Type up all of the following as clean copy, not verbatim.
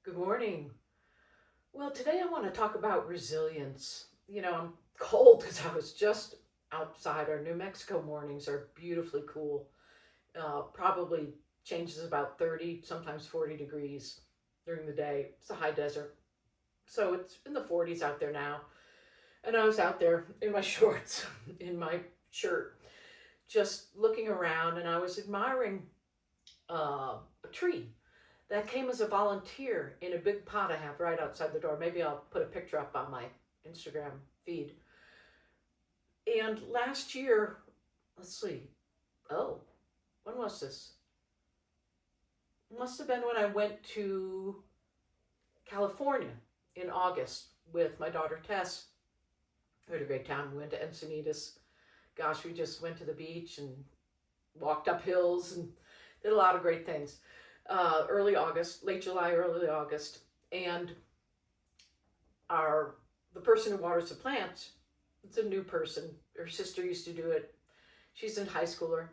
Good morning. Well, today I want to talk about resilience. I'm cold because I was just outside. Our New Mexico mornings are beautifully cool. Probably changes about 30, sometimes 40 degrees during the day. It's a high desert. So it's in the 40s out there now. And I was out there in my shorts, in my shirt, just looking around, and I was admiring a tree that came as a volunteer in a big pot I have right outside the door. Maybe I'll put a picture up on my Instagram feed. And last year, let's see, oh, when was this? It must have been when I went to California in August with my daughter Tess. We had a great time. We went to Encinitas. Gosh, we just went to the beach and walked up hills and did a lot of great things. Early August, late July, early August. And our the person who waters the plants, it's a new person. Her sister used to do it. She's in high schooler.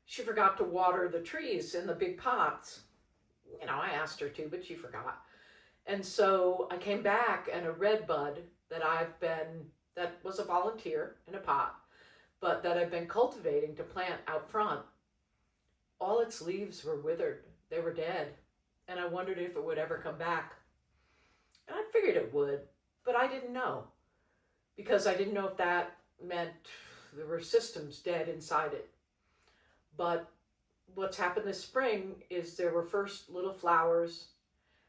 She forgot to water the trees in the big pots. I asked her to, but she forgot. And so I came back, and a red bud that was a volunteer in a pot, but that I've been cultivating to plant out front, all its leaves were withered. They were dead. And I wondered if it would ever come back. And I figured it would, but I didn't know, because I didn't know if that meant there were systems dead inside it. But what's happened this spring is there were first little flowers,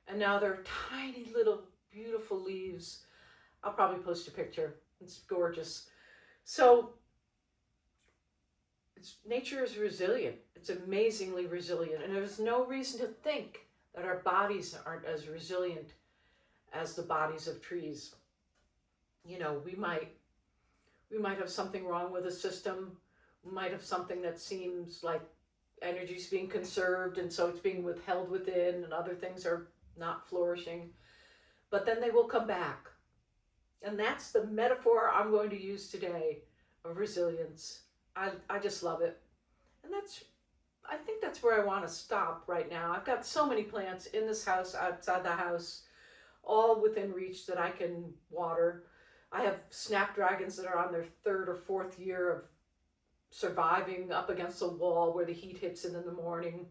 and now there are tiny little beautiful leaves. I'll probably post a picture. It's gorgeous. So nature is resilient. It's amazingly resilient, and there's no reason to think that our bodies aren't as resilient as the bodies of trees. We might have something wrong with the system. We might have something that seems like energy's being conserved, and so it's being withheld within, and other things are not flourishing. But then they will come back. And that's the metaphor I'm going to use today of resilience. I just love it. And I think that's where I want to stop right now. I've got so many plants in this house, outside the house, all within reach that I can water. I have snapdragons that are on their third or fourth year of surviving up against a wall where the heat hits it in the morning.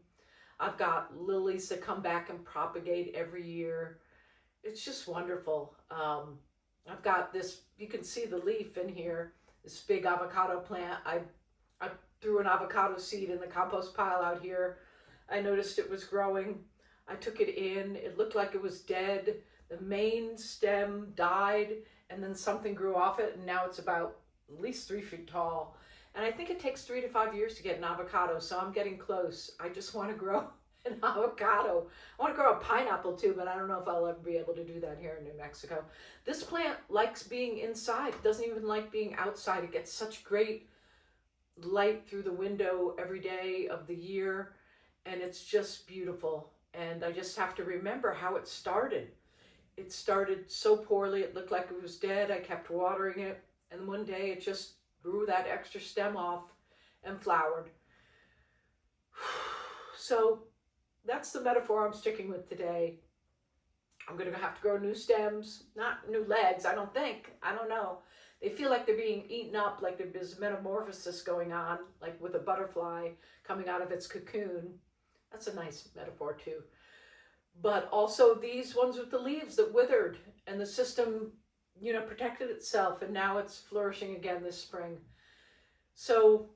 I've got lilies that come back and propagate every year. It's just wonderful. I've got this, you can see the leaf in here, this big avocado plant. I threw an avocado seed in the compost pile out here. I noticed it was growing. I took it in. It looked like it was dead. The main stem died, and then something grew off it, and now it's about at least 3 feet tall. And I think it takes 3 to 5 years to get an avocado, so I'm getting close. I just want to grow an avocado. I want to grow a pineapple too, but I don't know if I'll ever be able to do that here in New Mexico. This plant likes being inside. It doesn't even like being outside. It gets such great light through the window every day of the year, and it's just beautiful. And I just have to remember how it started. It started so poorly, it looked like it was dead. I kept watering it, and one day it just grew that extra stem off and flowered. So that's the metaphor I'm sticking with today. I'm going to have to grow new stems, not new legs, I don't think. I don't know. They feel like they're being eaten up, like there's metamorphosis going on, like with a butterfly coming out of its cocoon. That's a nice metaphor too. But also these ones with the leaves that withered, and the system, protected itself, and now it's flourishing again this spring. So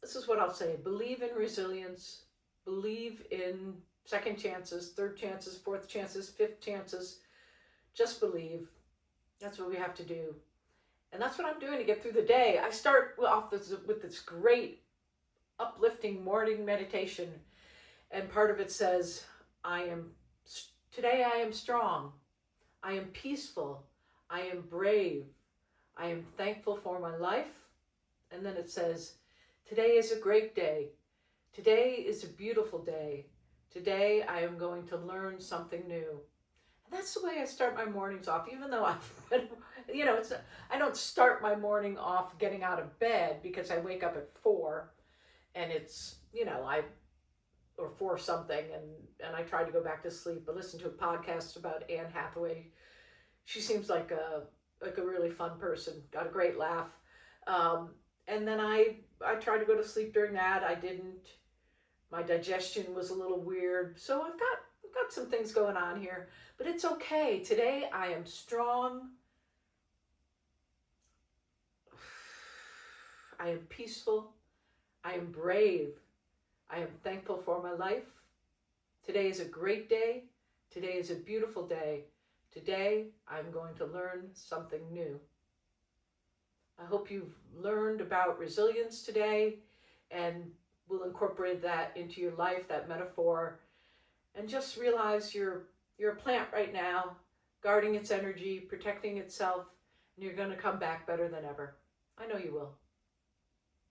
this is what I'll say. Believe in resilience. Believe in second chances, third chances, fourth chances, fifth chances. Just believe. That's what we have to do. And that's what I'm doing to get through the day. I start off with this great uplifting morning meditation. And part of it says, today I am strong. I am peaceful. I am brave. I am thankful for my life. And then it says, today is a great day. Today is a beautiful day. Today I am going to learn something new. And that's the way I start my mornings off, even though I don't start my morning off getting out of bed, because I wake up at 4, and or 4 something, and I tried to go back to sleep. I listened to a podcast about Anne Hathaway. She seems like a really fun person. Got a great laugh. And then I tried to go to sleep during that. I didn't. My digestion was a little weird. So I've got some things going on here, but it's okay. Today I am strong. I am peaceful. I am brave. I am thankful for my life. Today is a great day. Today is a beautiful day. Today, I'm going to learn something new. I hope you've learned about resilience today and will incorporate that into your life, that metaphor, and just realize you're a plant right now, guarding its energy, protecting itself, and you're going to come back better than ever. I know you will.